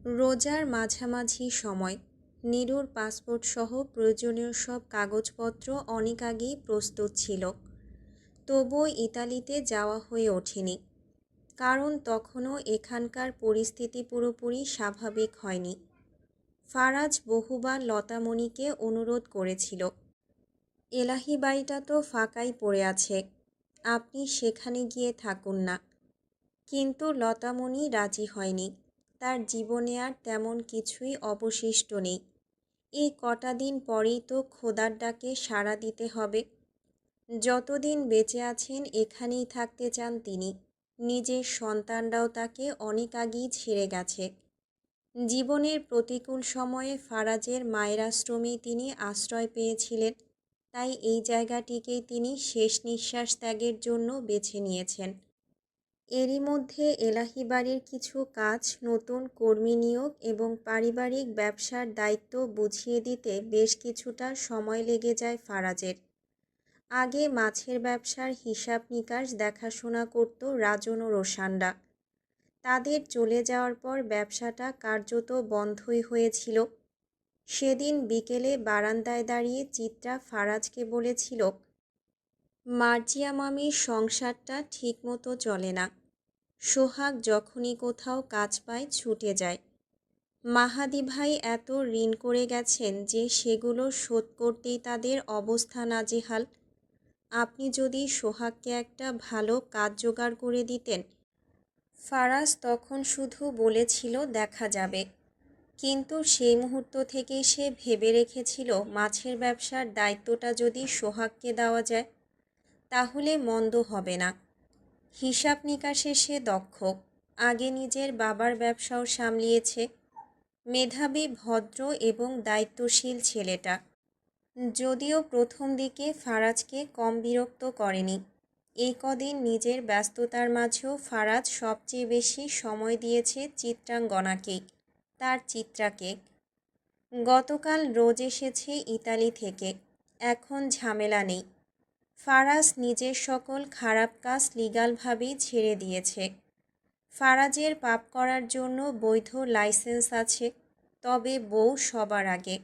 রোজার মাঝামাঝি সময় নীরুর পাসপোর্টসহ প্রয়োজনীয় সব কাগজপত্র অনেক আগেই প্রস্তুত ছিল। তবুও ইতালিতে যাওয়া হয়ে ওঠেনি, কারণ তখনও এখানকার পরিস্থিতি পুরোপুরি স্বাভাবিক হয়নি। ফারাজ বহুবার লতামণিকে অনুরোধ করেছিল, এলাহি বাড়িটা তো ফাঁকাই পড়ে আছে, আপনি সেখানে গিয়ে থাকুন না। কিন্তু লতামণি রাজি হয়নি। তার জীবনে আর তেমন কিছুই অবশিষ্ট নেই। এই কটা দিন পরেই তো খোদার ডাকে সাড়া দিতে হবে। যতদিন বেঁচে আছেন এখানেই থাকতে চান তিনি। নিজের সন্তানরাও তাকে অনেক আগেই ছেড়ে গেছে। জীবনের প্রতিকূল সময়ে ফারাজের মায়ের আশ্রমেই তিনি আশ্রয় পেয়েছিলেন, তাই এই জায়গাটিকেই তিনি শেষ নিঃশ্বাস ত্যাগের জন্য বেছে নিয়েছেন। এরই মধ্যে এলাহি বাড়ির কিছু কাজ, নতুন কর্মী নিয়োগ এবং পারিবারিক ব্যবসার দায়িত্ব বুঝিয়ে দিতে বেশ কিছুটা সময় লেগে যায় ফারাজের। আগে মাছের ব্যবসার হিসাব নিকাশ দেখাশোনা করত রাজন ও রোশানরা। তাদের চলে যাওয়ার পর ব্যবসাটা কার্যত বন্ধই হয়েছিল। সেদিন বিকেলে বারান্দায় দাঁড়িয়ে চিত্রা ফারাজকে বলেছিল, মার্জিয়া মামির সংসারটা ঠিকমতো চলে না। সোহাগ যখনই কোথাও কাজ পায় ছুটে যায়। মাহাদি ভাই এত ঋণ করে গেছেন যে সেগুলো শোধ করতেই তাদের অবস্থা নাজেহাল। আপনি যদি সোহাগকে একটা ভালো কাজ জোগাড় করে দিতেন। ফারাজ তখন শুধু বলেছিল দেখা যাবে, কিন্তু সেই মুহূর্ত থেকেই সে ভেবে রেখেছিল মাছের ব্যবসার দায়িত্বটা যদি সোহাগকে দেওয়া যায় তাহলে মন্দ হবে না। হিসাব নিকাশে সে দক্ষ, আগে নিজের বাবার ব্যবসাও সামলিয়েছে। মেধাবী, ভদ্র এবং দায়িত্বশীল ছেলেটা। যদিও প্রথম দিকে ফারাজকে কম বিরক্ত করেনি। এই কদিন নিজের ব্যস্ততার মাঝেও ফারাজ সবচেয়ে বেশি সময় দিয়েছে চিত্রাঙ্গনাকেই, তার চিত্রাকে। গতকাল রোজ এসেছে ইতালি থেকে, এখন ঝামেলা নেই। ফারাজ নিজের সকল খারাপ কাজ লিগ্যালভাবেই ছেড়ে দিয়েছে। ফারাজের পাপ করার জন্য বৈধ লাইসেন্স আছে, তবে বউ সবার আগে,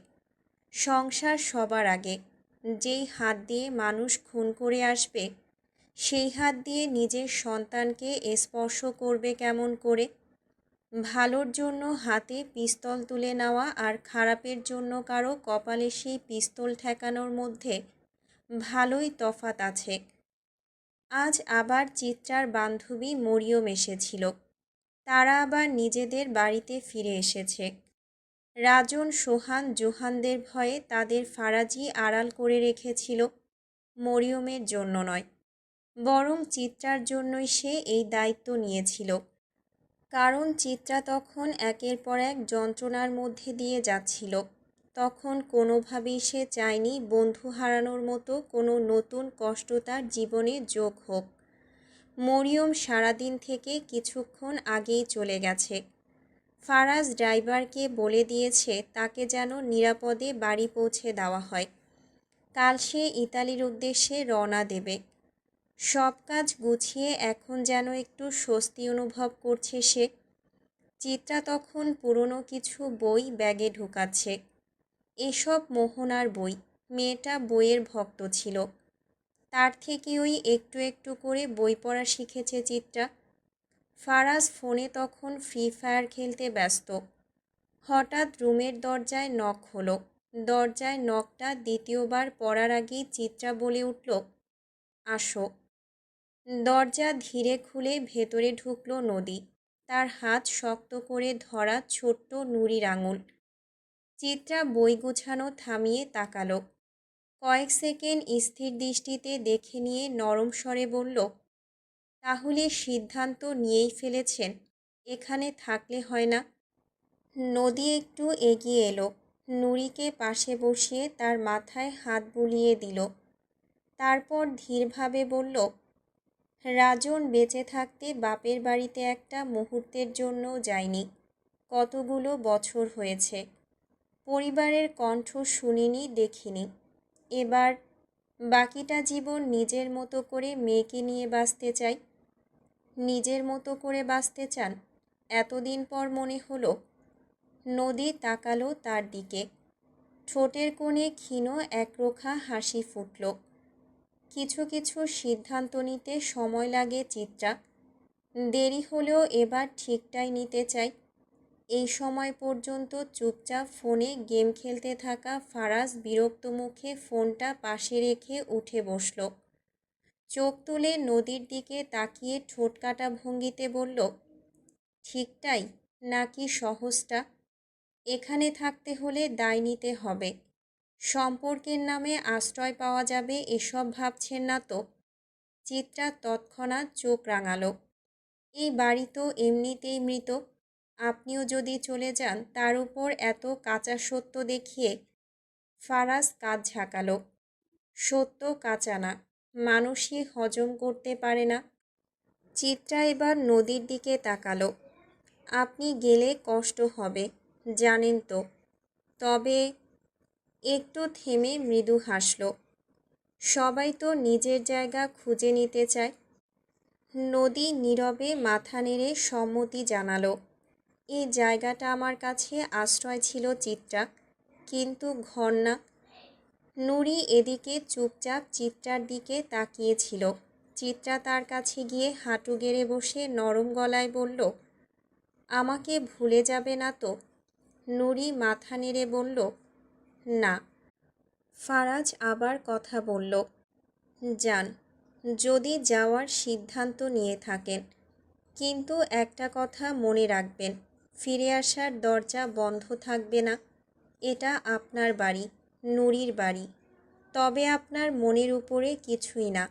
সংসার সবার আগে। যেই হাত দিয়ে মানুষ খুন করে আসবে সেই হাত দিয়ে নিজের সন্তানকে স্পর্শ করবে কেমন করে? ভালোর জন্য হাতে পিস্তল তুলে নেওয়া আর খারাপের জন্য কারো কপালে সেই পিস্তল ঠেকানোর মধ্যে ভালোই তফাৎ আছে। আজ আবার চিত্রার বান্ধবী মরিয়ম এসেছিল। তারা আবার নিজেদের বাড়িতে ফিরে এসেছে। রাজন, সোহান, জোহানদের ভয়ে তাদের ফারাজি আড়াল করে রেখেছিল। মরিয়মের জন্য নয়, বরং চিত্রার জন্যই সে এই দায়িত্ব নিয়েছিল। কারণ চিত্রা তখন একের পর এক যন্ত্রণার মধ্যে দিয়ে যাচ্ছিল। তখন কোনোভাবেই সে চায়নি বন্ধু হারানোর মতো কোনো নতুন কষ্ট তার জীবনে যোগ হোক। মরিয়ম সারাদিন থেকে কিছুক্ষণ আগেই চলে গেছে। ফারাজ ড্রাইভারকে বলে দিয়েছে তাকে যেন নিরাপদে বাড়ি পৌঁছে দেওয়া হয়। কাল সে ইতালির উদ্দেশ্যে রওনা দেবে। সব কাজ গুছিয়ে এখন যেন একটু স্বস্তি অনুভব করছে সে। চিত্রা তখন পুরনো কিছু বই ব্যাগে ঢুকাচ্ছে। এসব মোহনার বই। মেয়েটা বইয়ের ভক্ত ছিল। তার থেকে ওই একটু একটু করে বই পড়া শিখেছে চিত্রা। ফারাজ ফোনে তখন ফ্রি ফায়ার খেলতে ব্যস্ত। হঠাৎ রুমের দরজায় নক হলো। দরজায় নকটা দ্বিতীয়বার পড়ার আগেই চিত্রা বলে উঠল, আসো। দরজা ধীরে খুলে ভেতরে ঢুকল নদী। তার হাত শক্ত করে ধরা ছোট্ট নুড়ির আঙুল। চিত্রা বই গোছানো থামিয়ে তাকালো। কয়েক সেকেন্ড স্থির দৃষ্টিতে দেখে নিয়ে নরম স্বরে বলল, তাহলে সিদ্ধান্ত নিয়েই ফেলেছেন, এখানে থাকলে হয় না? নদী একটু এগিয়ে এলো, নুড়িকে পাশে বসিয়ে তার মাথায় হাত বুলিয়ে দিল। তারপর ধীরভাবে বলল, রাজন বেঁচে থাকতে বাপের বাড়িতে একটা মুহূর্তের জন্যও যায়নি। কতগুলো বছর হয়েছে। পরিবারের কণ্ঠ শুনিনি, দেখিনি। এবার বাকিটা জীবন নিজের মতো করে মেয়েকে নিয়ে বাঁচতে চাই। নিজের মতো করে বাঁচতে চান? এতদিন পর মনে হলো নদী তাকালো তার দিকে। ঠোঁটের কোণে ক্ষীণ একরোখা হাসি ফুটল। কিছু কিছু সিদ্ধান্ত নিতে সময় লাগে চিত্রা। দেরি হলেও এবার ঠিকটাই নিতে চাই। এই সময় পর্যন্ত চুপচাপ ফোনে গেম খেলতে থাকা ফারাজ বিরক্ত মুখে ফোনটা পাশে রেখে উঠে বসল। চোখ তুলে নদীর দিকে তাকিয়ে ঠোঁট কাটা ভঙ্গিতে বলল, ঠিকটাই নাকি সহজটা? এখানে থাকতে হলে দায় নিতে হবে। সম্পর্কের নামে আশ্রয় পাওয়া যাবে এসব ভাবছেন না তো? চিত্রা তৎক্ষণাৎ চোখ রাঙালো। এই বাড়ি তো এমনিতেই মৃত। আপনিও যদি চলে যান, তার উপর এত কাঁচা সত্য দেখিয়ে। ফারাজ কাঁধ ঝাঁকালো। সত্য কাঁচা না, মানুষই হজম করতে পারে না। চিত্রা এবার নদীর দিকে তাকালো। আপনি গেলে কষ্ট হবে, জানেন তো। তবে একটু থেমে মৃদু হাসল। সবাই তো নিজের জায়গা খুঁজে নিতে চায়। নদী নীরবে মাথা নেড়ে সম্মতি জানালো। এই জায়গাটা আমার কাছে আশ্রয় ছিল চিত্রা, কিন্তু ঘর না। নুরি এদিকে চুপচাপ চিত্রার দিকে তাকিয়েছিল। চিত্রা তার কাছে গিয়ে হাঁটু গেড়ে বসে নরম গলায় বলল, আমাকে ভুলে যাবে না তো? নুরি মাথা নেড়ে বলল, না। ফারাজ আবার কথা বলল, যান, যদি যাওয়ার সিদ্ধান্ত নিয়ে থাকেন। কিন্তু একটা কথা মনে রাখবেন, ফিরে আসার দরজা বন্ধ থাকবে না। এটা আপনার বাড়ি, নুরির বাড়ি। তবে আপনার মনের উপরে কিছুই না।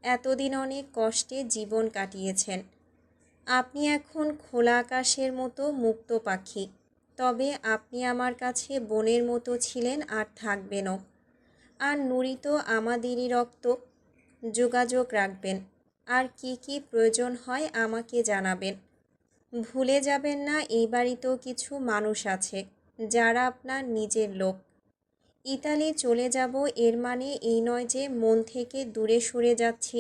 এতদিন অনেক কষ্টে জীবন কাটিয়েছেন। আপনি এখন খোলা আকাশের মতো মুক্ত পাখি। তবে আপনি আমার কাছে বোনের মতো ছিলেন আর থাকবেনও। আর নুরি তো আমাদেরই রক্ত। যোগাযোগ রাখবেন। আর কি কি প্রয়োজন হয় আমাকে জানাবেন। ভুলে যাবেন না, এই বাড়িতেও কিছু মানুষ আছে যারা আপনার নিজের লোক। ইতালি চলে যাব এর মানে এই নয় যে মন থেকে দূরে সরে যাচ্ছি।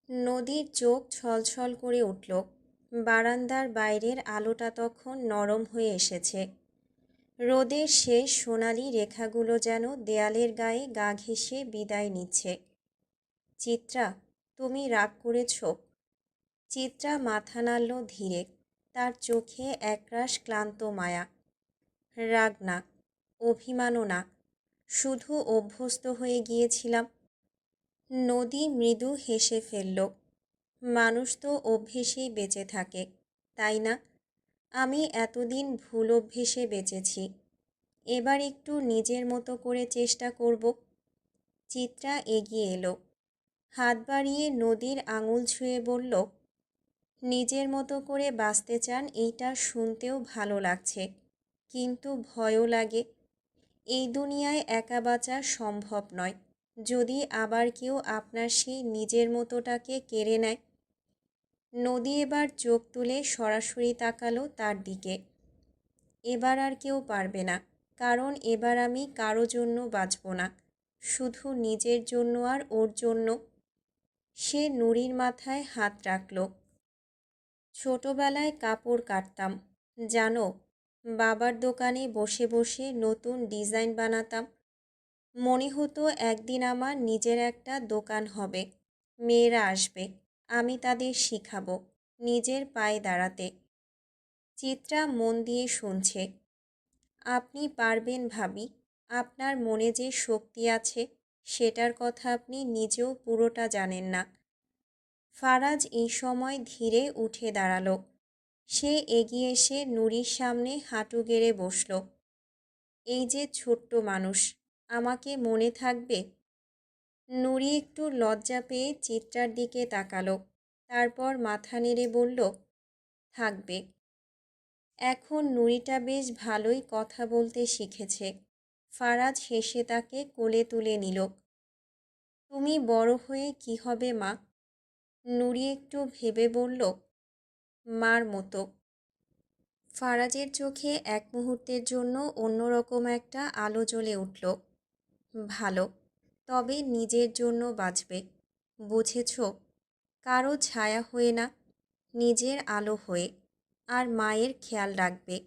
নদীর চোখ ছলছল করে উঠল। বারান্দার বাইরের আলোটা তখন নরম হয়ে এসেছে। রোদের শেষ সোনালি রেখাগুলো যেন দেয়ালের গায়ে গা ঘেঁষে বিদায় নিচ্ছে। চিত্রা, তুমি রাগ করেছ? চিত্রা মাথা নাড়ল ধীরে। তার চোখে একরাশ ক্লান্ত মায়া। রাগ না, অভিমানও না, শুধু অভ্যস্ত হয়ে গিয়েছিলাম। নদী মৃদু হেসে ফেলল। মানুষ তো অভ্যেসেই বেঁচে থাকে, তাই না? আমি এতদিন ভুল অভ্যেসে বেঁচেছি। এবার একটু নিজের মতো করে চেষ্টা করব। চিত্রা এগিয়ে এলো। হাত বাড়িয়ে নদীর আঙুল ছুঁয়ে বলল, নিজের মতো করে বাঁচতে চান, এইটা শুনতেও ভালো লাগছে, কিন্তু ভয়ও লাগে। এই দুনিয়ায় একা বাঁচা সম্ভব নয়। যদি আবার কেউ আপনার সেই নিজের মতোটাকে কেড়ে নেয়। নদী এবার চোখ তুলে সরাসরি তাকালো তার দিকে। এবার আর কেউ পারবে না, কারণ এবার আমি কারো জন্য বাঁচব না, শুধু নিজের জন্য আর ওর জন্য। সে নুরির মাথায় হাত রাখল। ছোটবেলায় কাপড় কাটতাম, জানো। বাবার দোকানে বসে বসে নতুন ডিজাইন বানাতাম। মনে হতো একদিন আমার নিজের একটা দোকান হবে। মেয়েরা আসবে, আমি তাদের শিখাবো নিজের পায়ে দাঁড়াতে। চিত্রা মন দিয়ে শুনছে। আপনি পারবেন ভাবি। আপনার মনে যে শক্তি আছে, সেটার কথা আপনি নিজেও পুরোটা জানেন না। ফারাজ এই সময় ধীরে উঠে দাঁড়ালো। সে এগিয়ে এসে নুরির সামনে হাঁটু গেড়ে বসল। এই যে ছোট্ট মানুষ, আমাকে মনে থাকবে? নুরি একটু লজ্জা পেয়ে চিত্রার দিকে তাকালো। তারপর মাথা নেড়ে বলল, থাকবে। এখন নুরিটা বেশ ভালোই কথা বলতে শিখেছে। ফারাজ হেসে তাকে কোলে তুলে নিল। তুমি বড় হয়ে কি হবে মা? নুরি একটু ভেবে বলল, মার মতো। ফারাজের চোখে এক মুহূর্তের জন্য অন্যরকম একটা আলো জ্বলে উঠল। ভালো, তবে নিজের জন্য বাঁচবে, বুঝেছ? কারো ছায়া হয়ে না, নিজের আলো হয়ে। আর মায়ের খেয়াল রাখবে।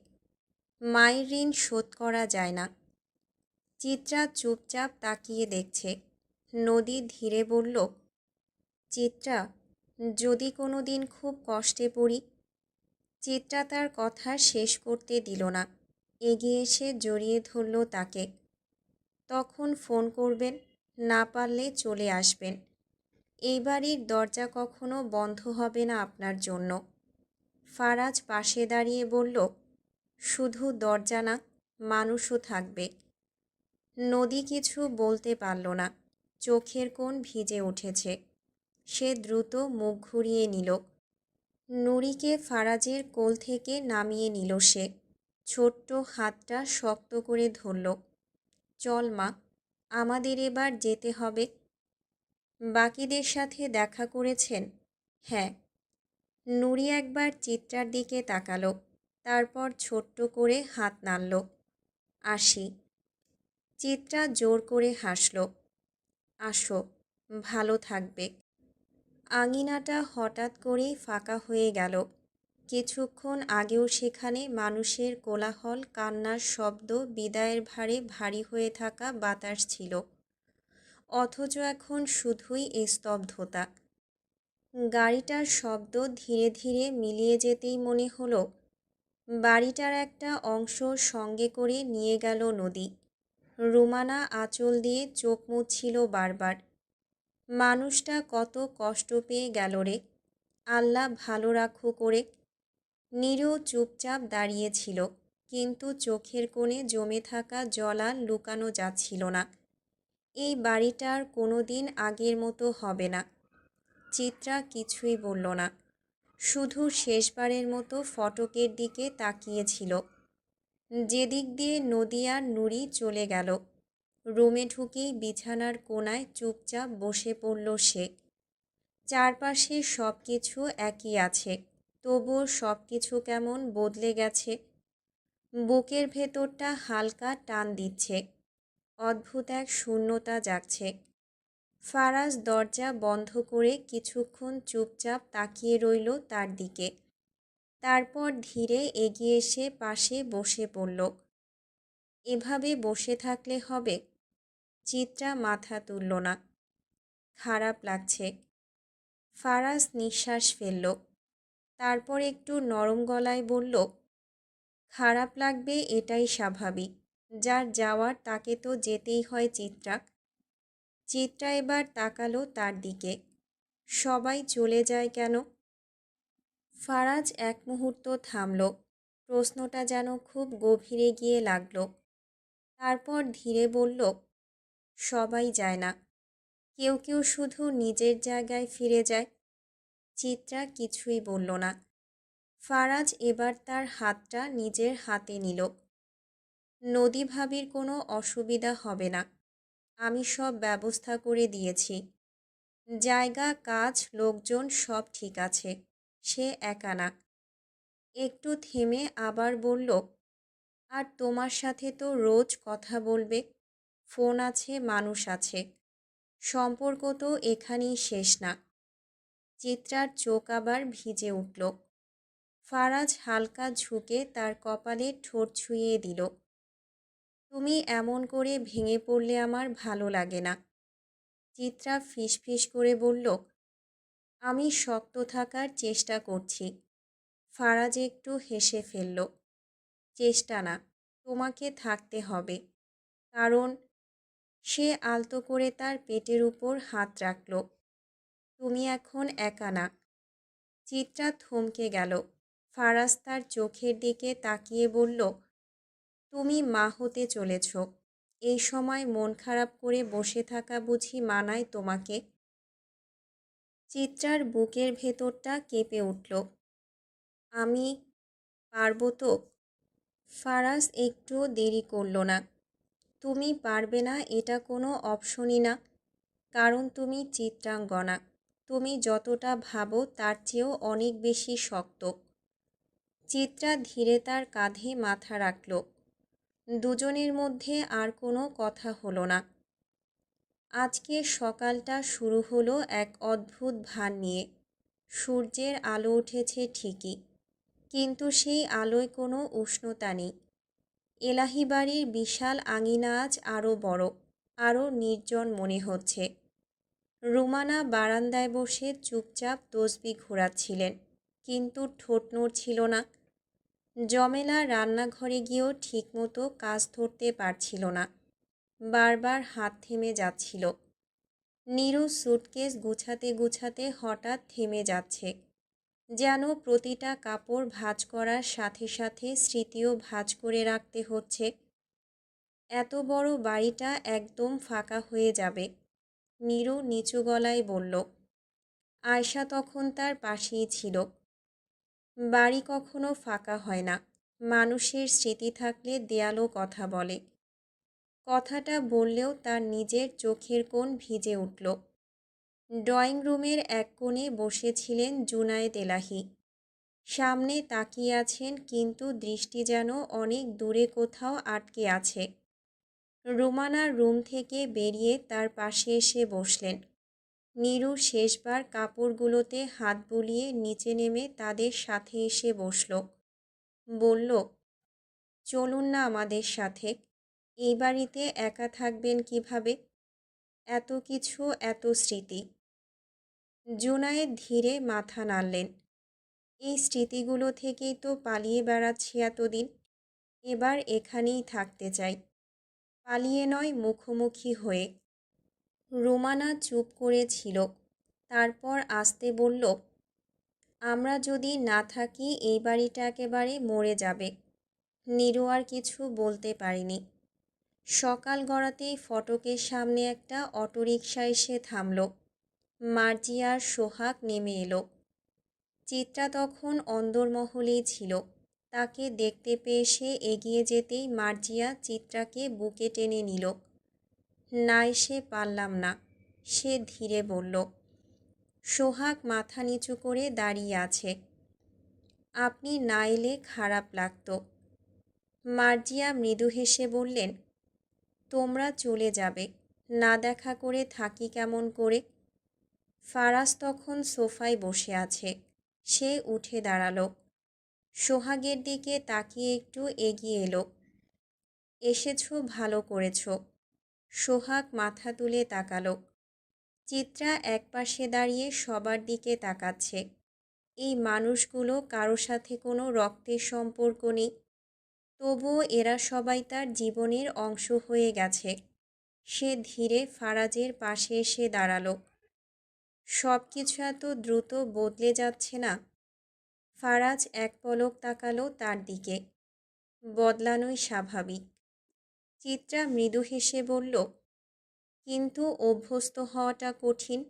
মায়ের ঋণ শোধ করা যায় না। চিত্রা চুপচাপ তাকিয়ে দেখছে। নদী ধীরে বলল, চিত্রা, যদি কোনো দিন খুব কষ্টে পড়ি। চিত্রা তার কথা শেষ করতে দিল না, এগিয়ে এসে জড়িয়ে ধরল তাকে। তখন ফোন করবেন, না পারলে চলে আসবেন। এই বাড়ির দরজা কখনো বন্ধ হবে না আপনার জন্য। ফারাজ পাশে দাঁড়িয়ে বলল, শুধু দরজা না, মানুষও থাকবে। নদী কিছু বলতে পারল না, চোখের কোণ ভিজে উঠেছে। সে দ্রুত মুখ ঘুরিয়ে নিল। নুরিকে ফারাজের কোল থেকে নামিয়ে নিল সে। ছোট্ট হাতটা শক্ত করে ধরল। চল মা, আমাদের এবার যেতে হবে। বাকিদের সাথে দেখা করেছেন? হ্যাঁ। নুরি একবার চিত্রার দিকে তাকালো, তারপর ছোট্ট করে হাত নাড়ল। আসি। চিত্রা জোর করে হাসল। আসো, ভালো থাকবে। আঙিনাটা হঠাৎ করেই ফাঁকা হয়ে গেল। কিছুক্ষণ আগেও সেখানে মানুষের কোলাহল, কান্নার শব্দ, বিদায়ের ভারে ভারী হয়ে থাকা বাতাস ছিল। অথচ এখন শুধুই স্তব্ধতা। গাড়িটার শব্দ ধীরে ধীরে মিলিয়ে যেতেই মনে হলো বাড়িটার একটা অংশ সঙ্গে করে নিয়ে গেল নদী। রুমানা আঁচল দিয়ে চোখ মুছছিল বারবার। মানুষটা কত কষ্ট পেয়ে গেল রে, আল্লাহ ভালো রাখো করে। নীরু চুপচাপ দাঁড়িয়েছিল, কিন্তু চোখের কোণে জমে থাকা জল আর লুকানো যাচ্ছিল না। এই বাড়িটার কোনো দিন আগের মতো হবে না। চিত্রা কিছুই বলল না, শুধু শেষবারের মতো ফটকের দিকে তাকিয়েছিল, যেদিক দিয়ে নদী আর নুরি চলে গেল। রুমে ঢুকেই বিছানার কোণায় চুপচাপ বসে পড়ল সে। চারপাশে সব কিছু একই আছে, তবুও সব কিছু কেমন বদলে গেছে। বুকের ভেতরটা হালকা টান দিচ্ছে, অদ্ভুত এক শূন্যতা জাগছে। ফারাজ দরজা বন্ধ করে কিছুক্ষণ চুপচাপ তাকিয়ে রইল তার দিকে। তারপর ধীরে এগিয়ে এসে পাশে বসে পড়ল। এভাবে বসে থাকলে হবে? চিত্রা মাথা তুলল না। খারাপ লাগছে। ফারাজ নিঃশ্বাস ফেলল। তারপর একটু নরম গলায় বলল, খারাপ লাগবে এটাই স্বাভাবিক। যার যাওয়ার তাকে তো যেতেই হয় চিত্রা। চিত্রা এবার তাকালো তার দিকে। সবাই চলে যায় কেন? ফারাজ এক মুহূর্ত থামল। প্রশ্নটা যেন খুব গভীরে গিয়ে লাগল। তারপর ধীরে বলল, সবাই যায় না, কেউ কেউ শুধু নিজের জায়গায় ফিরে যায়। চিত্রা কিছুই বলল না। ফারাজ এবার তার হাতটা নিজের হাতে নিল। নদী ভাবির কোনো অসুবিধা হবে না, আমি সব ব্যবস্থা করে দিয়েছি। জায়গা, কাজ, লোকজন সব ঠিক আছে। সে একা না। একটু থেমে আবার বলল, আর তোমার সাথে তো রোজ কথা বলবে, ফোন আছে, মানুষ আছে, সম্পর্ক তো এখানেই শেষ না। চিত্রার চোখ আবার ভিজে উঠল। ফারাজ হালকা ঝুঁকে তার কপালে ঠোঁট ছুঁয়ে দিল। তুমি এমন করে ভেঙে পড়লে আমার ভালো লাগে না। চিত্রা ফিসফিস করে বলল, আমি শক্ত থাকার চেষ্টা করছি। ফারাজ একটু হেসে ফেলল। চেষ্টা না, তোমাকে থাকতে হবে। কারণ, সে আলতো করে তার পেটের উপর হাত রাখল। তুমি এখন একা না। চিত্রা থমকে গেল। ফারাজ তার চোখের দিকে তাকিয়ে বলল, তুমি মা হতে চলেছ। এই সময় মন খারাপ করে বসে থাকা বুঝি মানায় তোমাকে? চিত্রার বুকের ভেতরটা কেঁপে উঠল। আমি পারবো তো? ফারাজ একটুও দেরি করল না। তুমি পারবে না এটা কোনো অপশনই না, কারণ তুমি চিত্রাঙ্গনা। তুমি যতটা ভাবো তার চেয়েও অনেক বেশি শক্ত। চিত্রা ধীরে তার কাঁধে মাথা রাখল। দুজনের মধ্যে আর কোনো কথা হলো না। আজকে সকালটা শুরু হলো এক অদ্ভুত ভান নিয়ে। সূর্যের আলো উঠেছে ঠিকই, কিন্তু সেই আলোয় কোনো উষ্ণতা নেই। এলাহি বাড়ির বিশাল আঙিনা আজ আরও বড়, আরও নির্জন মনে হচ্ছে। রুমানা বারান্দায় বসে চুপচাপ তসবিহ ঘোরাচ্ছিলেন, কিন্তু ঠোঁট নড়ছিল না। জমেলা রান্নাঘরে গিয়েও ঠিকমতো কাজ ধরতে পারছিল না, বারবার হাত থেমে যাচ্ছিল। নীরু সুটকেস গুছাতে গুছাতে হঠাৎ থেমে যাচ্ছে, যেন প্রতিটা কাপড় ভাঁজ করার সাথে সাথে স্মৃতিও ভাঁজ করে রাখতে হচ্ছে। এত বড় বাড়িটা একদম ফাঁকা হয়ে যাবে, নীরু নিচু গলায় বলল। আয়শা তখন তার পাশেই ছিল। বাড়ি কখনো ফাঁকা হয় না, মানুষের স্মৃতি থাকলে দেয়ালও কথা বলে। কথাটা বললেও তার নিজের চোখের কোণ ভিজে উঠল। ড্রয়িং রুমের এক কোণে বসেছিলেন জুনায়েদ এলাহি। সামনে তাকিয়ে আছেন, কিন্তু দৃষ্টি যেন অনেক দূরে কোথাও আটকে আছে। রুমানার রুম থেকে বেরিয়ে তার পাশে এসে বসলেন। নীরু শেষবার কাপড়গুলোতে হাত বুলিয়ে নিচে নেমে তাদের সাথে এসে বসল। বলল, চলুন না আমাদের সাথে। এই বাড়িতে একা থাকবেন কিভাবে? এত কিছু, এত স্মৃতি। জুনায়েদ ধীরে মাথা নাড়লেন। এই স্মৃতিগুলো থেকেই তো পালিয়ে বেড়াচ্ছি এতদিন। এবার এখানেই থাকতে চাই, পালিয়ে নয়, মুখোমুখি হয়ে। রুমানা চুপ করেছিল, তারপর আস্তে বলল, আমরা যদি না থাকি এই বাড়িটা একেবারে মরে যাবে। নীরু আর কিছু বলতে পারিনি। সকাল গড়াতেই ফটকের সামনে একটা অটোরিকশা এসে থামল। মার্জিয়া আর সোহাগ নেমে এলো। চিত্রা তখন অন্দরমহলেই ছিল। তাকে দেখতে পেয়ে সে এগিয়ে যেতেই মার্জিয়া চিত্রাকে বুকে টেনে নিল। না, এসে পারলাম না, সে ধীরে বলল। সোহাগ মাথা নিচু করে দাঁড়িয়ে আছে। আপনি না এলে খারাপ লাগতো। মার্জিয়া মৃদু হেসে বললেন, তোমরা চলে যাবে, না দেখা করে থাকি কেমন করে? ফারাজ তখন সোফায় বসে আছে। সে উঠে দাঁড়ালো, সোহাগের দিকে তাকিয়ে একটু এগিয়ে এলো। এসেছো, ভালো করেছো। সোহাগ মাথা তুলে তাকালো। চিত্রা একপাশে দাঁড়িয়ে সবার দিকে তাকাচ্ছে। এই মানুষগুলো কারো সাথে কোনো রক্তের সম্পর্ক নেই, তবুও এরা সবাই তার জীবনের অংশ হয়ে গেছে। সে ধীরে ফারাজের পাশে এসে দাঁড়ালো। সব কিছু এত দ্রুত বদলে যাচ্ছে না? ফারাজ এক পলক তাকালো তার দিকে। বদলানোই স্বাভাবিক। চিত্রা মৃদু হেসে বলল, কিন্তু অভ্যস্ত হওয়াটা কঠিন।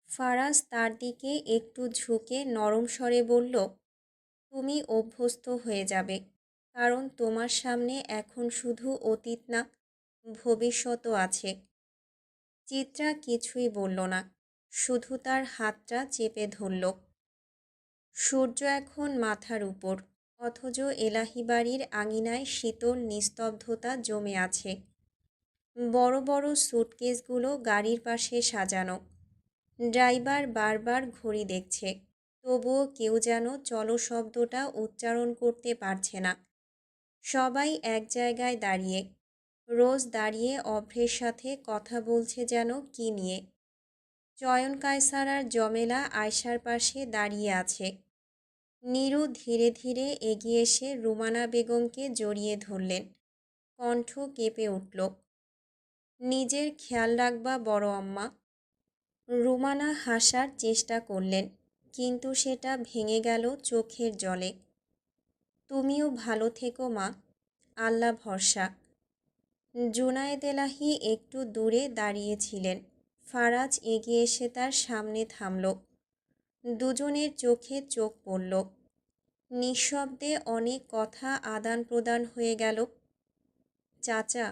ফারাজ তার দিকে একটু ঝুঁকে নরম স্বরে বলল, তুমি অভ্যস্ত হয়ে যাবে, কারণ তোমার সামনে এখন শুধু অতীত না, ভবিষ্যতও আছে। চিত্রা কিছুই বলল না, শুধু তার হাতটা চেপে ধরল। সূর্য এখন মাথার উপর, অথচ এলাহি বাড়ির আঙিনায় শীতল নিস্তব্ধতা জমে আছে। বড় বড় সুটকেসগুলো গাড়ির পাশে সাজানো। ড্রাইভার বারবার ঘড়ি দেখছে, তবুও কেউ যেন চলো শব্দটা উচ্চারণ করতে পারছে না। সবাই এক জায়গায় দাঁড়িয়ে, রোজ দাঁড়িয়ে অভ্রের সাথে কথা বলছে যেন কি নিয়ে। চয়ন কায়সার আর জমেলা আয়শার পাশে দাঁড়িয়ে আছে। নীরু ধীরে ধীরে এগিয়ে এসে রুমানা বেগমকে জড়িয়ে ধরলেন। কণ্ঠ কেঁপে উঠল, নিজের খেয়াল রাখবা বড় আম্মা। রুমানা হাসার চেষ্টা করলেন, কিন্তু সেটা ভেঙে গেল চোখের জলে। তুমিও ভালো থেকো মা, আল্লাহ ভরসা। জুনায়েদ এলাহি একটু দূরে দাঁড়িয়েছিলেন। ফারাজ এগিয়ে এসে তার সামনে থামল। দুজনের চোখে চোখ পড়ল। নিঃশব্দে অনেক কথা আদান প্রদান হয়ে গেল। চাচা,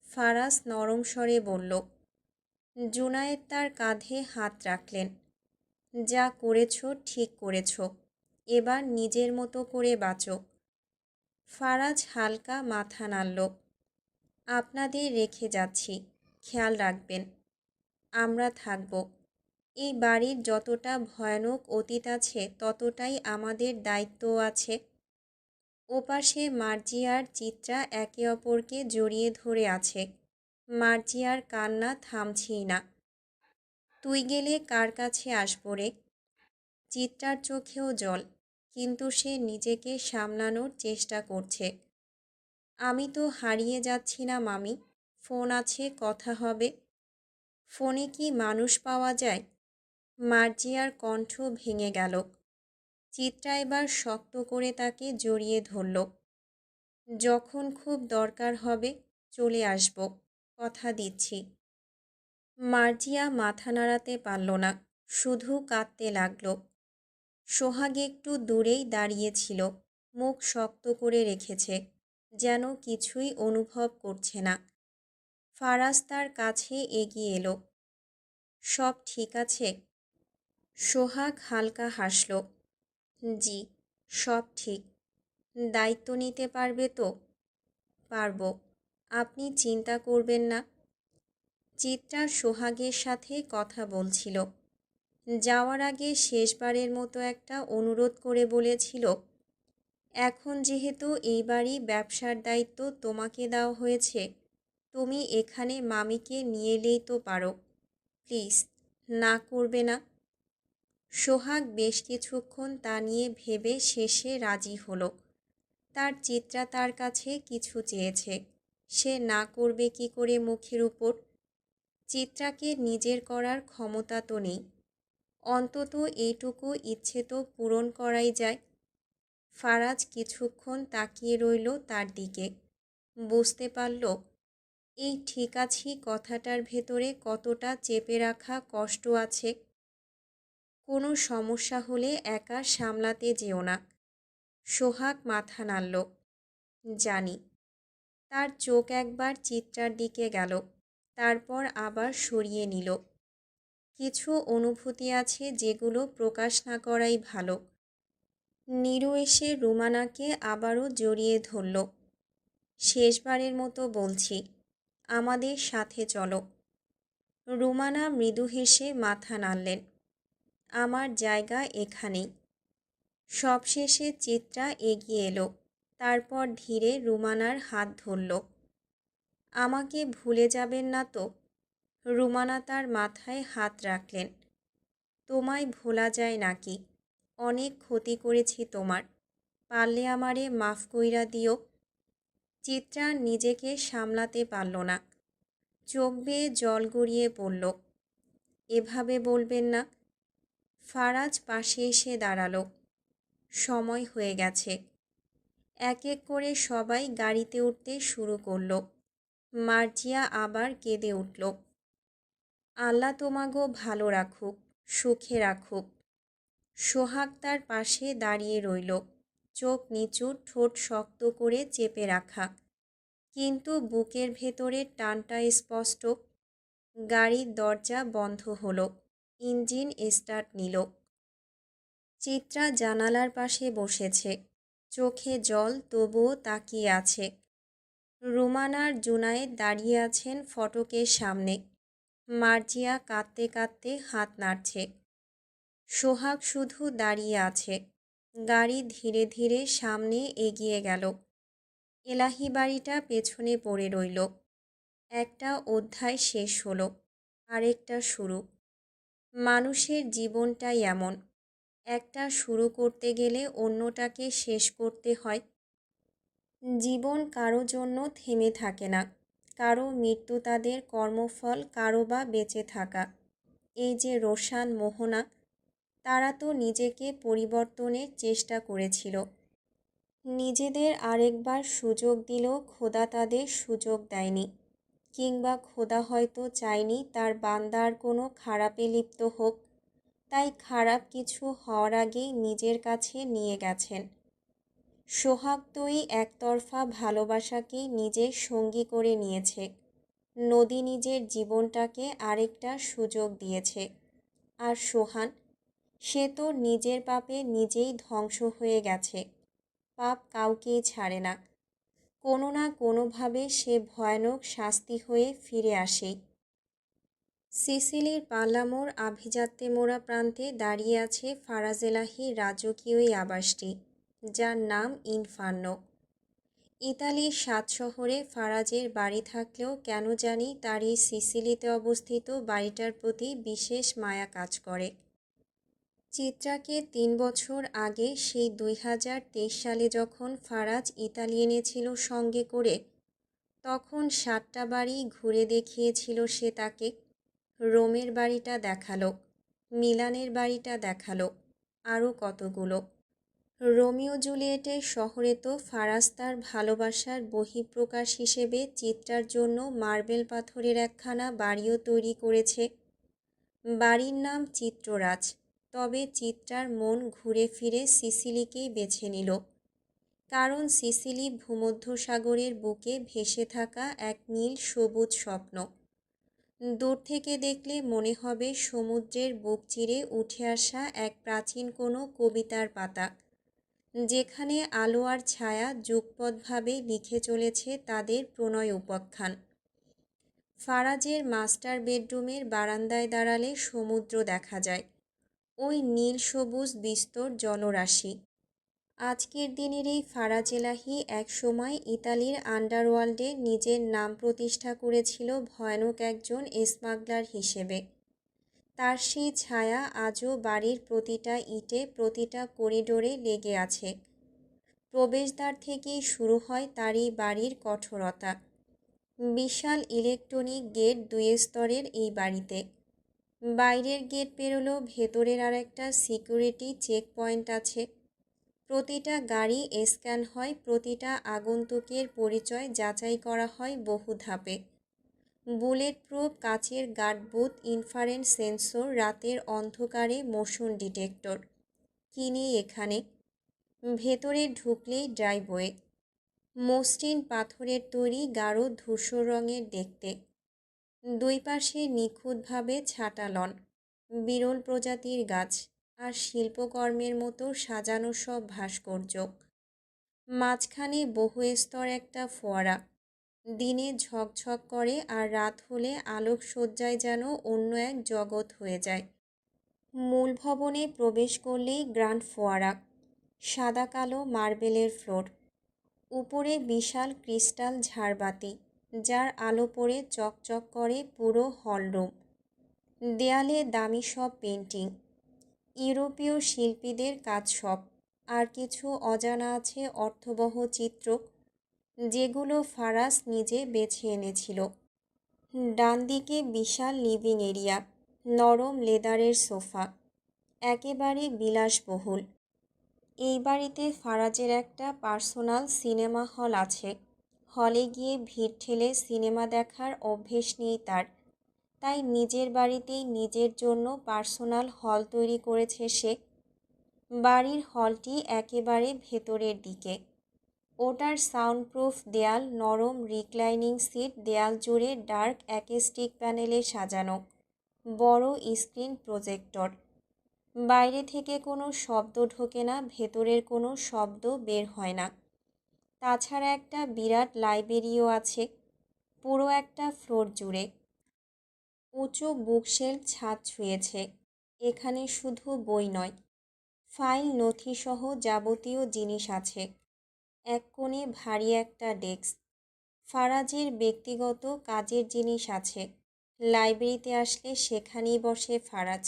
ফারাজ নরম স্বরে বলল। জুনায়েদ তার কাঁধে হাত রাখলেন। যা করেছ ঠিক করেছ, এবার নিজের মতো করে বাঁচো। ফারাজ হালকা মাথা নাড়ল। আপনাদের রেখে যাচ্ছি, খেয়াল রাখবেন। আমরা থাকব। এই বাড়ির যতটা ভয়ানক অতীত আছে, ততটাই আমাদের দায়িত্বও আছে। ওপাশে মার্জি আর চিত্রা একে অপরকে জড়িয়ে ধরে আছে। মার্জিয়ার কান্না থামছেই না। তুই গেলে কার কাছে আসবো রে? চিত্রার চোখেও জল, কিন্তু সে নিজেকে সামলানোর চেষ্টা করছে। আমি তো হারিয়ে যাচ্ছি না মামি, ফোন আছে, কথা হবে। ফোনে কি মানুষ পাওয়া যায়? মার্জিয়ার কণ্ঠ ভেঙে গেল। চিত্রা এবার শক্ত করে তাকে জড়িয়ে ধরল। যখন খুব দরকার হবে চলে আসব, কথা দিচ্ছি। মার্জিয়া মাথা নাড়াতে পারল না, শুধু কাঁদতে লাগল। সোহাগ একটু দূরেই দাঁড়িয়েছিল, মুখ শক্ত করে রেখেছে, যেন কিছুই অনুভব করছে না। ফারাজ তার কাছে এগিয়ে এলো। সব ঠিক আছে? সোহাগ হালকা হাসল। জি, সব ঠিক। দায়িত্ব নিতে পারবে তো? পারবো, আপনি চিন্তা করবেন না। চিত্রা সোহাগের সাথে কথা বলছিল। যাওয়ার আগে শেষবারের মতো একটা অনুরোধ করে বলেছিল, এখন যেহেতু এই বাড়ি ব্যবসার দায়িত্ব তোমাকে দেওয়া হয়েছে, তুমি এখানে মামিকে নিয়ে এলেই তো পারো। প্লিজ, না করবে না? সোহাগ বেশ কিছুক্ষণ তা নিয়ে ভেবে শেষে রাজি হলো। তার চিত্রা তার কাছে কিছু চেয়েছে, সে না করবে কি করে মুখের উপর? চিত্রাকে নিজের করার ক্ষমতা তো নেই, অন্তত এইটুকু ইচ্ছে তো পূরণ করাই যায়। ফারাজ কিছুক্ষণ তাকিয়ে রইল তার দিকে। বুঝতে পারল এই ঠিক আছি কথাটার ভেতরে কতটা চেপে রাখা কষ্ট আছে। কোনো সমস্যা হলে একা সামলাতে যেও না। সোহাগ মাথা নাড়ল। জানি। তার চোখ একবার চিত্রার দিকে গেল, তারপর আবার সরিয়ে নিল। কিছু অনুভূতি আছে যেগুলো প্রকাশ না করাই ভালো। নীরু এসে রুমানাকে আবারও জড়িয়ে ধরল। শেষবারের মতো বলছি, আমাদের সাথে চলো। রুমানা মৃদু হেসে মাথা নাড়লেন। আমার জায়গা এখানেই। সবশেষে চিত্রা এগিয়ে এলো, তারপর ধীরে রুমানার হাত ধরল। আমাকে ভুলে যাবেন না তো? রুমানা তার মাথায় হাত রাখলেন। তোমায় ভোলা যায় নাকি? অনেক ক্ষতি করেছি তোমার, পারলে আমারে মাফ কইরা দিও। চিত্রা নিজেকে সামলাতে পারল না, চোখ বেয়ে জল গড়িয়ে পড়ল। এভাবে বলবেন না। ফারাজ পাশে এসে দাঁড়ালো। সময় হয়ে গেছে। এক এক করে সবাই গাড়িতে উঠতে শুরু করলো। মার্জিয়া আবার কেঁদে উঠল। আল্লাহ তোমাগো ভালো রাখুক, সুখে রাখুক। সোহাগ তার পাশে দাঁড়িয়ে রইল, চোখ নিচু, ঠোঁট শক্ত করে চেপে রাখা, কিন্তু বুকের ভেতরের টানটা স্পষ্ট। গাড়ির দরজা বন্ধ হলো, ইঞ্জিন স্টার্ট নিল। চিত্রা জানালার পাশে বসেছে, চোখে জল, তবুও তাকিয়ে আছে। রুমানার জুনায়েদ দাঁড়িয়ে আছেন ফটকের সামনে। মার্জিয়া কাঁদতে কাঁদতে হাত নাড়ছে। সোহাগ শুধু দাঁড়িয়ে আছে। গাড়ি ধীরে ধীরে সামনে এগিয়ে গেল। এলাহি বাড়িটা পেছনে পড়ে রইল। একটা অধ্যায় শেষ হলো, আরেকটা শুরু। মানুষের জীবনটাই এমন, একটা শুরু করতে গেলে অন্যটাকে শেষ করতে হয়। জীবন কারো জন্য থেমে থাকে না, কারো মৃত্যু তাদের কর্মফল, কারো বা বেঁচে থাকা। এই যে রোশান, মোহনা, তারা তো নিজেকে পরিবর্তনের চেষ্টা করেছিল। নিজেদের আরেকবার সুযোগ দিলেও খোদা তাদের সুযোগ দেয়নি, কিংবা খোদা হয়তো চায়নি তার বান্দার কোনো খারাপে লিপ্ত হোক, তাই খারাপ কিছু হওয়ার আগেই নিজের কাছে নিয়ে গেছেন। সোহাগ তো এই একতরফা ভালোবাসাকেই নিজের সঙ্গী করে নিয়েছে। নদী নিজের জীবনটাকে আরেকটা সুযোগ দিয়েছে। আর সোহান, সে তো নিজের পাপে নিজেই ধ্বংস হয়ে গেছে। পাপ কাউকেই ছাড়ে না, কোনো না কোনোভাবে সে ভয়ানক শাস্তি হয়ে ফিরে আসেই। সিসিলির পাল্লামোড় আভিজাত্যে মোড়া প্রান্তে দাঁড়িয়ে আছে ফারাজ এলাহির রাজকীয় এই আবাসটি। যার নাম ইনফার্নো। ইতালির ৭ শহরে ফারাজের বাড়ি থাকলেও কেন জানি তার এই সিসিলিতে অবস্থিত বাড়িটার প্রতি বিশেষ মায়া কাজ করে। চিত্রাকে ৩ বছর আগে সেই ২০২৩ সালে যখন ফারাজ ইতালি এনেছিল সঙ্গে করে, তখন ৭টা বাড়ি ঘুরে দেখিয়েছিল সে তাকে। রোমের বাড়িটা দেখালো, মিলানের বাড়িটা দেখালো, আরও কতগুলো। রোমিও জুলিয়েটের শহরে তো ফারাজ তার ভালোবাসার বহিঃপ্রকাশ হিসেবে চিত্রার জন্য মার্বেল পাথরের একখানা বাড়িও তৈরি করেছে। বাড়ির নাম চিত্ররাজ। তবে চিত্রার মন ঘুরে ফিরে সিসিলিকেই বেছে নিল, কারণ সিসিলি ভূমধ্যসাগরের বুকে ভেসে থাকা এক নীল সবুজ স্বপ্ন। দূর থেকে দেখলে মনে হবে সমুদ্রের বুক চিরে উঠে আসা এক প্রাচীন কোনো কবিতার পাতা, যেখানে আলো আর ছায়া যুগপৎভাবে লিখে চলেছে তাদের প্রণয় উপাখ্যান। ফারাজের মাস্টার বেডরুমের বারান্দায় দাঁড়ালে সমুদ্র দেখা যায়, ওই নীল সবুজ বিস্তর জলরাশি। আজকের দিনের এই ফারাজ এলাহি একসময় ইতালির আন্ডারওয়ার্ল্ডে নিজের নাম প্রতিষ্ঠা করেছিল ভয়ানক একজন স্মাগলার হিসেবে। তার সেই ছায়া আজও বাড়ির প্রতিটা ইটে, প্রতিটা করিডোরে লেগে আছে। প্রবেশদ্বার থেকেই শুরু হয় তার এই বাড়ির কঠোরতা। বিশাল ইলেকট্রনিক গেট ২ স্তরের এই বাড়িতে। বাইরের গেট পেরোলেও ভেতরের আরেকটা সিকিউরিটি চেক পয়েন্ট আছে। প্রতিটা গাড়ি স্ক্যান হয়, প্রতিটা আগন্তুকের পরিচয় যাচাই করা হয় বহু ধাপে। বুলেট প্রুফ কাচের গার্ড বুথ, ইনফ্রারেড সেন্সর, রাতের অন্ধকারে মোশন ডিটেক্টর। কি নেই এখানে? ভেতরে ঢুকলেই ড্রাইভওয়ে, মসৃণ পাথরের তৈরি, গাঢ় ধূসর রঙের দেখতে। দুই পাশে নিখুঁতভাবে ছাটা লন, বিরল প্রজাতির গাছ, আর শিল্পকর্মের মতো সাজানো সব ভাস্কর্য। মাঝখানে বহুস্তর একটা ফোয়ারা, দিনে ঝকঝক করে আর রাত হলে আলোকসজ্জায় যেন অন্য এক জগৎ হয়ে যায়। মূল ভবনে প্রবেশ করলেই গ্র্যান্ড ফোয়ারা, সাদা কালো মার্বেলের ফ্লোর, উপরে বিশাল ক্রিস্টাল ঝাড়বাতি, যার আলো পড়ে চকচক করে পুরো হলরুম। দেয়ালে দামি সব পেন্টিং, ইউরোপীয় শিল্পীদের কাজ সব। আর কিছু অজানা আছে অর্থবহ চিত্র, যেগুলো ফারাজ নিজে বেছে এনেছিল। ডান দিকে বিশাল লিভিং এরিয়া, নরম লেদারের সোফা, একেবারে বিলাসবহুল। এই বাড়িতে ফারাজের একটা পার্সোনাল সিনেমা হল আছে। হলে গিয়ে ভিড় ঠেলে সিনেমা দেখার অভ্যেস নেই তার, তাই নিজের বাড়িতেই নিজের জন্য পার্সোনাল হল তৈরি করেছে সে। বাড়ির হলটি একেবারে ভেতরের দিকে। ওটার সাউন্ডপ্রুফ দেয়াল, নরম রিক্লাইনিং সিট, দেয়াল জুড়ে ডার্ক অ্যাকুস্টিক প্যানেলে সাজানো বড় স্ক্রিন প্রজেক্টর। বাইরে থেকে কোনো শব্দ ঢোকে না, ভেতরের কোনো শব্দ বের হয় না। তাছাড়া একটা বিরাট লাইব্রেরিও আছে, পুরো একটা ফ্লোর জুড়ে। উঁচু বুকশেলফ ছাদ ছুঁয়েছে। এখানে শুধু বই নয়, ফাইল, নথিসহ যাবতীয় জিনিস আছে। এক কোণে ভারী একটা ডেস্ক, ফারাজের ব্যক্তিগত কাজের জিনিস আছে। লাইব্রেরিতে আসলে সেখানেই বসে ফারাজ।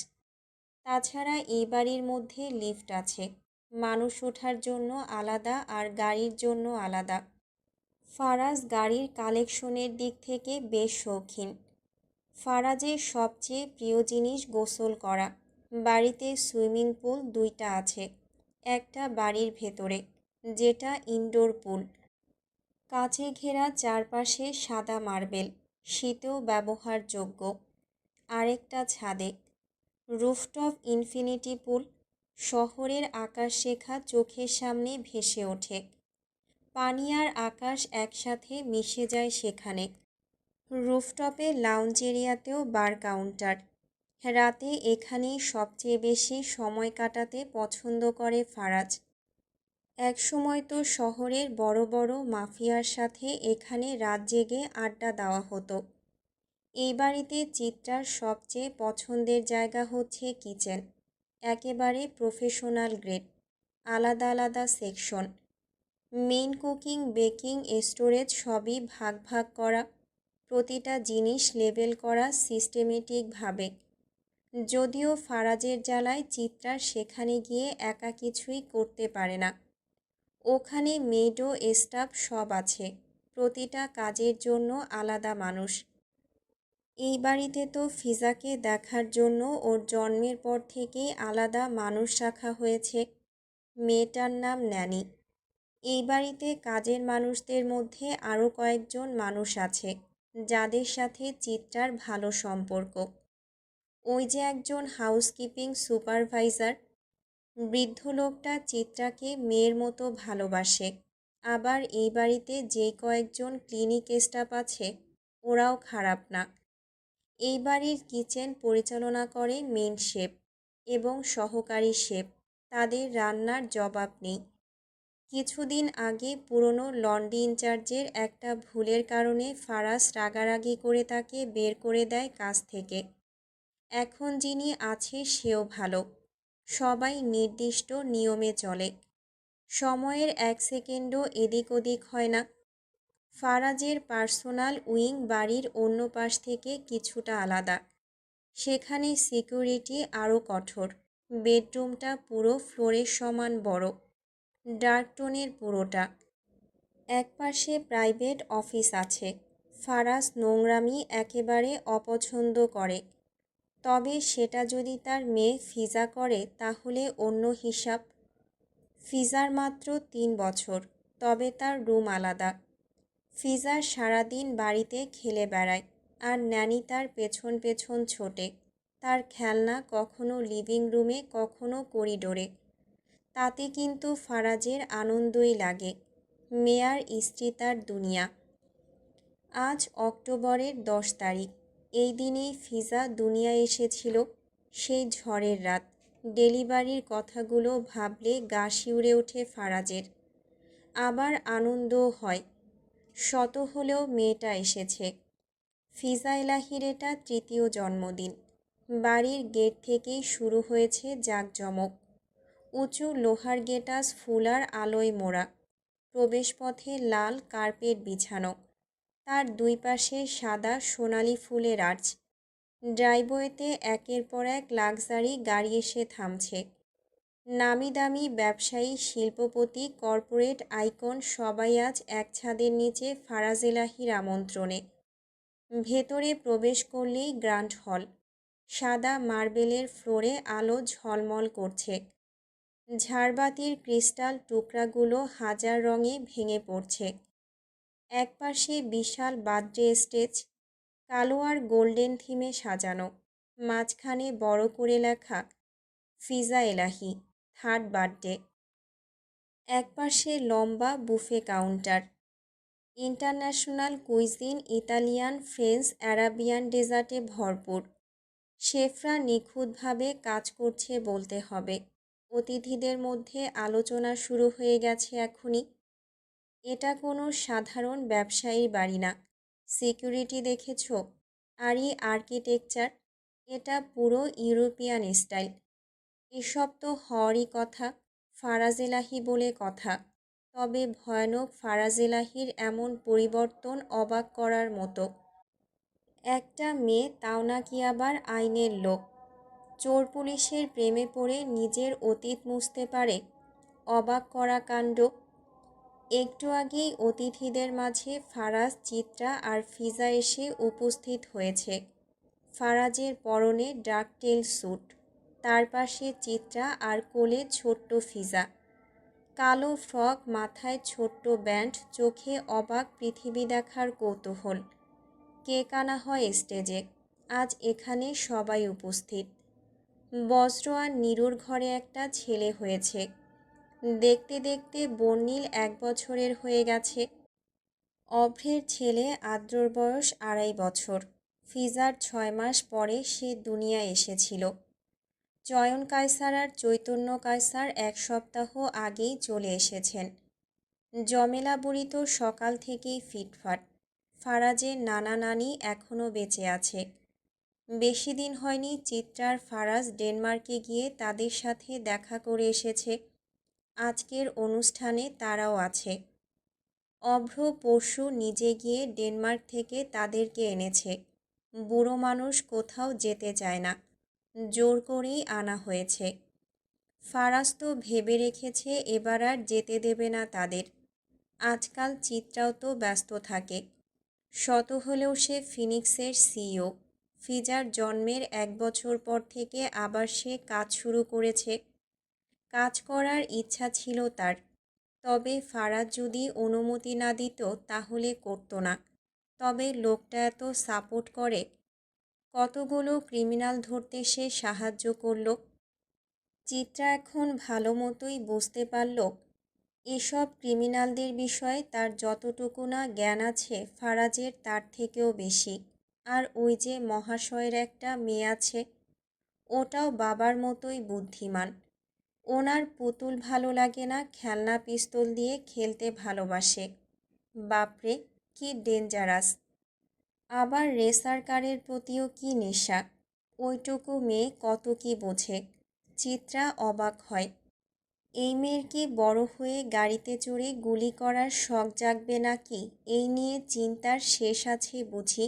তাছাড়া এই বাড়ির মধ্যে লিফট আছে, মানুষ ওঠার জন্য আলাদা আর গাড়ির জন্য আলাদা। ফারাজ গাড়ির কালেকশনের দিক থেকে বেশ শৌখিন। ফারাজের সবচেয়ে প্রিয় জিনিস গোসল করা। বাড়িতে সুইমিং পুল 2টা আছে, একটা বাড়ির ভেতরে, যেটা ইনডোর পুল, কাঁচে ঘেরা, চারপাশে সাদা মার্বেল, শীতেও ব্যবহারযোগ্য। আরেকটা ছাদে, রুফটপ ইনফিনিটি পুল। শহরের আকাশরেখা চোখের সামনে ভেসে ওঠে, পানি আর আকাশ একসাথে মিশে যায় সেখানে। রুফটপে লাউঞ্জ এরিয়াতেও বার কাউন্টার। রাতে এখানেই সবচেয়ে বেশি সময় কাটাতে পছন্দ করে ফারাজ। একসময় তো শহরের বড় বড় মাফিয়ার সাথে এখানে রাত জেগে আড্ডা দেওয়া হতো। এই বাড়িতে চিত্রার সবচেয়ে পছন্দের জায়গা হচ্ছে কিচেন, একেবারে প্রফেশনাল গ্রেড। আলাদা আলাদা section, main cooking, baking, storage সবই ভাগ ভাগ করা, প্রতিটা জিনিস লেবেল করা সিস্টেমেটিকভাবে। যদিও ফারাজের জ্বালায় চিত্রা সেখানে গিয়ে একা কিছুই করতে পারে না। ওখানে মেড ও স্টাফ সব আছে, প্রতিটা কাজের জন্য আলাদা মানুষ। এই বাড়িতে তো ফিজাকে দেখার জন্য ওর জন্মের পর থেকেই আলাদা মানুষ রাখা হয়েছে। মেয়েটার নাম ন্যানি। এই বাড়িতে কাজের মানুষদের মধ্যে আরও কয়েকজন মানুষ আছে যাদের সাথে চিত্রার ভালো সম্পর্ক। ওই যে একজন হাউসকিপিং সুপারভাইজার, বৃদ্ধ লোকটা চিত্রাকে মেয়ের মতো ভালোবাসে। আবার এই বাড়িতে যে কয়েকজন ক্লিনিক স্টাফ আছে ওরাও খারাপ না। এই বাড়ির কিচেন পরিচালনা করে মেন শেফ এবং সহকারী শেফ, তাদের রান্নার জবাব নেই। কিছুদিন আগে পুরনো লন্ড্রি ইনচার্জের একটা ভুলের কারণে ফারাজ রাগারাগি করে তাকে বের করে দেয় কাজ থেকে। এখন যিনি আছে সেও ভালো, সবাই নির্দিষ্ট নিয়মে চলে, সময়ের এক সেকেন্ডও এদিক ওদিক হয় না। ফারাজের পার্সোনাল উইং বাড়ির অন্য পাশ থেকে কিছুটা আলাদা, সেখানে সিকিউরিটি আরও কঠোর। বেডরুমটা পুরো ফ্লোরের সমান বড়, ডার্ক টোনের পুরোটা। একপাশে প্রাইভেট অফিস আছে। ফারাজ নোংরামি একেবারে অপছন্দ করে, তবে সেটা যদি তার মেয়ে ফিজা করে তাহলে অন্য হিসাব। ফিজার মাত্র 3 বছর, তবে তার রুম আলাদা। ফিজার সারাদিন বাড়িতে খেলে বেড়ায় আর ন্যানি তার পেছন পেছন ছোটে। তার খেলনা কখনো লিভিং রুমে, কখনো করিডোরে। তাতে কিন্তু ফারাজের আনন্দই লাগে। মেয়ার স্ত্রী তার দুনিয়া। আজ অক্টোবরের 10 তারিখ। এই দিনেই ফিজা দুনিয়া এসেছিল। সেই ঝড়ের রাত। ডেলিভারির কথাগুলো ভাবলে গা শিউরে ওঠে ফারাজের। আবার আনন্দও হয়, শত হলেও মেয়েটা এসেছে। ফিজা এলাহির এটা 3য় জন্মদিন। বাড়ির গেট থেকেই শুরু হয়েছে জাঁকজমক। উঁচু লোহার গেটাস ফুল আর আলোয় মোড়া, প্রবেশপথে লাল কার্পেট বিছানো, তার দুই পাশে সাদা সোনালি ফুলের আর্চ। ড্রাইভওয়েতে একের পর এক লাক্সারি গাড়ি এসে থামছে। নামি দামি ব্যবসায়ী, শিল্পপতি, কর্পোরেট আইকন সবাই আজ এক ছাদের নিচে ফারাজ এলাহির আমন্ত্রণে। ভেতরে প্রবেশ করলেই গ্র্যান্ড হল। সাদা মার্বেলের ফ্লোরে আলো ঝলমল করছে। ঝাড়বাতির ক্রিস্টাল টুকরাগুলো হাজার রঙে ভেঙে পড়ছে। একপাশে বিশাল বার্থডে স্টেজ, কালো আর গোল্ডেন থিমে সাজানো। মাঝখানে বড় করে লেখা ফিজা এলাহি, 3rd বার্থডে। একপাশে লম্বা buffet counter, international cuisine, Italian, French, Arabian ডেজার্টে ভরপুর। শেফরা নিখুঁতভাবে কাজ করছে বলতে হবে। অতিথিদের মধ্যে আলোচনা শুরু হয়ে গেছে এখনই। এটা কোনো সাধারণ ব্যবসায়ীর বাড়ি না। সিকিউরিটি দেখেছ? আর এই আর্কিটেকচার, এটা পুরো ইউরোপিয়ান স্টাইল। এসব তো হওয়ারই কথা, ফারাজ এলাহি বলে কথা। তবে ভয়ানক ফারাজ এলাহির এমন পরিবর্তন অবাক করার মতো। একটা মেয়ে, তাও নাকি আবার আইনের লোক, চোর পুলিশের প্রেমে পড়ে নিজের অতীত মুছতে পারে। অবাক করা কাণ্ড। একটু আগেই অতিথিদের মাঝে ফারাজ, চিত্রা আর ফিজা এসে উপস্থিত হয়েছে। ফারাজের পরনে ডাকটেল স্যুট, তার পাশে চিত্রা আর কোলে ছোট্ট ফিজা। কালো ফ্রক, মাথায় ছোট্ট ব্যান্ড, চোখে অবাক পৃথিবী দেখার কৌতূহল। কেক আনা হয় স্টেজে। আজ এখানে সবাই উপস্থিত। বজ্র আর নীরুর ঘরে একটা ছেলে হয়েছে। দেখতে দেখতে বর্ণিল 1 বছরের হয়ে গেছে। অভ্রের ছেলে আদ্রর বয়স 2.5 বছর। ফিজার 6 মাস পরে সে দুনিয়ায় এসেছিল। চয়ন কায়সার আর চৈতন্য কায়সার 1 সপ্তাহ আগেই চলে এসেছেন। জমেলা বুড়ি তো সকাল থেকেই ফিটফাট। ফারাজের নানা নানি এখনও বেঁচে আছে। বেশি দিন হয়নি চিত্রার ফারাজ ডেনমার্কে গিয়ে তাদের সাথে দেখা করে এসেছে। আজকের অনুষ্ঠানে তারাও আছে। অভ্র পরশু নিজে গিয়ে ডেনমার্ক থেকে তাদেরকে এনেছে। বুড়ো মানুষ কোথাও যেতে চায় না, জোর করেই আনা হয়েছে। ফারাজ তো ভেবে রেখেছে এবার আর যেতে দেবে না তাদের। আজকাল চিত্রাও তো ব্যস্ত থাকে। শত হলেও সে ফিনিক্সের সিইও। ফিজার জন্মের 1 বছর পর থেকে আবার সে কাজ শুরু করেছে। কাজ করার ইচ্ছা ছিল তার, তবে ফারাজ যদি অনুমতি না দিত তাহলে করতো না। তবে লোকটা এত সাপোর্ট করে, কতগুলো ক্রিমিনাল ধরতে সে সাহায্য করল। চিত্রা এখন ভালো মতোই বুঝতে পারল এসব ক্রিমিনালদের বিষয়ে তার যতটুকু না জ্ঞান আছে ফারাজের তার থেকেও বেশি। আর ওই যে মহাশয়ের একটা মেয়ে আছে, ওটাও বাবার মতোই বুদ্ধিমান। ওনার পুতুল ভালো লাগে না, খেলনা পিস্তল দিয়ে খেলতে ভালোবাসে। বাপরে, কি ডেঞ্জারাস! আবার রেসার কারের প্রতিও কি নেশা! ওইটুকু মেয়ে কত কি বোঝে। চিত্রা অবাক হয়। এই মেয়ের কি বড় হয়ে গাড়িতে চড়ে গুলি করার শখ জাগবে নাকি, এই নিয়ে চিন্তার শেষ আছে বুঝি।